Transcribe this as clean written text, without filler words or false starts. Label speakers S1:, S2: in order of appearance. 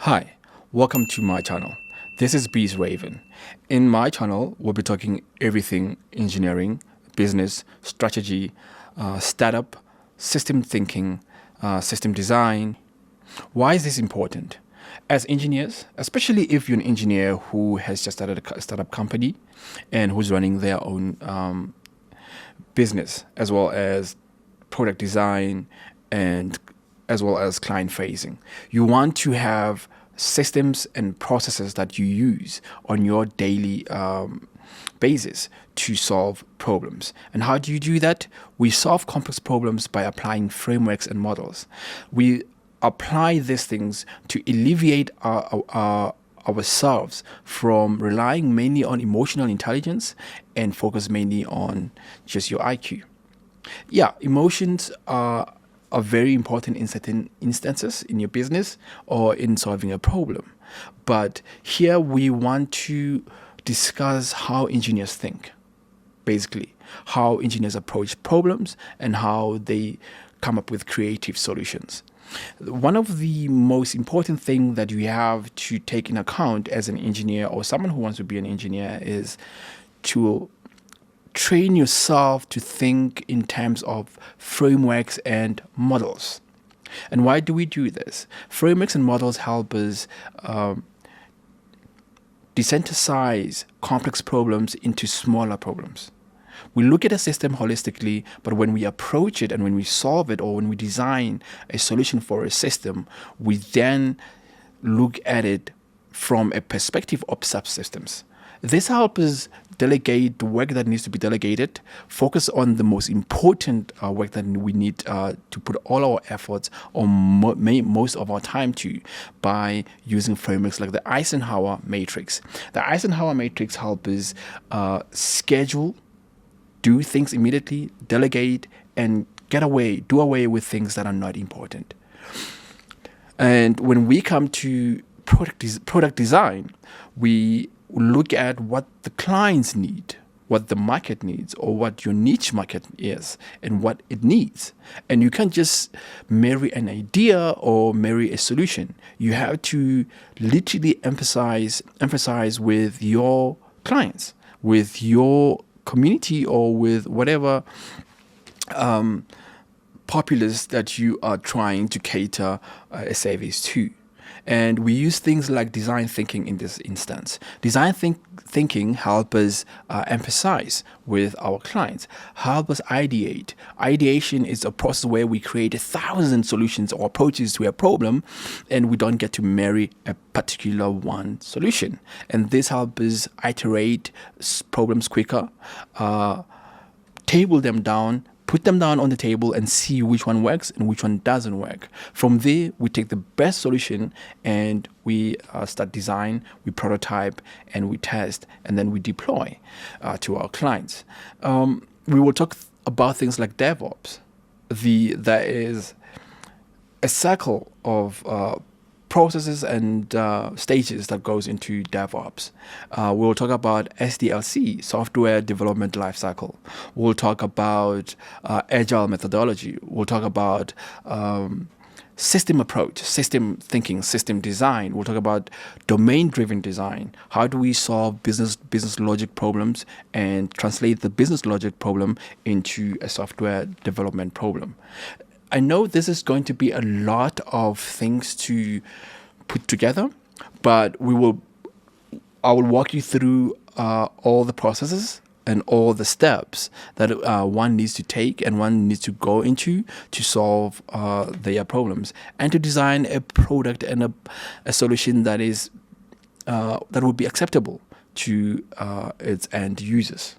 S1: Hi, welcome to my channel. This is Bees Raven. In my channel, we'll be talking everything engineering, business, strategy, startup, system thinking, system design. Why is this important? As engineers, especially if you're an engineer who has just started a startup company and who's running their own business, as well as product design and as well as client facing. You want to have systems and processes that you use on your daily basis to solve problems. And how do you do that? We solve complex problems by applying frameworks and models. We apply these things to alleviate ourselves from relying mainly on emotional intelligence and focus mainly on just your IQ. Yeah, emotions are very important in certain instances in your business or in solving a problem. But here we want to discuss how engineers think, basically, how engineers approach problems and how they come up with creative solutions. One of the most important things that you have to take in account as an engineer or someone who wants to be an engineer is to train yourself to think in terms of frameworks and models. And why do we do this? Frameworks and models help us desynthesize complex problems into smaller problems. We look at a system holistically, but when we approach it and when we solve it or when we design a solution for a system, we then look at it from a perspective of subsystems. This helps us delegate the work that needs to be delegated, focus on the most important work that we need to put all our efforts or most of our time to by using frameworks like the Eisenhower matrix. The Eisenhower matrix helps us schedule, do things immediately, delegate, and do away with things that are not important. And when we come to product design, we look at what the clients need, what the market needs, or what your niche market is and what it needs. And you can't just marry an idea or marry a solution. You have to literally emphasize with your clients, with your community, or with whatever populace that you are trying to cater a service to. And we use things like design thinking in this instance. Thinking help us emphasize with our clients, help us ideate. Ideation is a process where we create 1,000 solutions or approaches to a problem, and we don't get to marry a particular one solution. And this helps us iterate problems quicker, table them down, put them down on the table and see which one works and which one doesn't work. From there, we take the best solution and we start design, we prototype, and we test, and then we deploy to our clients. We will talk about things like DevOps. There is a cycle of processes and stages that goes into DevOps. We'll talk about SDLC, Software Development Lifecycle. We'll talk about Agile methodology. We'll talk about system approach, system thinking, system design. We'll talk about domain-driven design. How do we solve business logic problems and translate the business logic problem into a software development problem? I know this is going to be a lot of things to put together, but I will walk you through all the processes and all the steps that one needs to take and one needs to go into to solve their problems and to design a product and a solution that is that will be acceptable to its end users.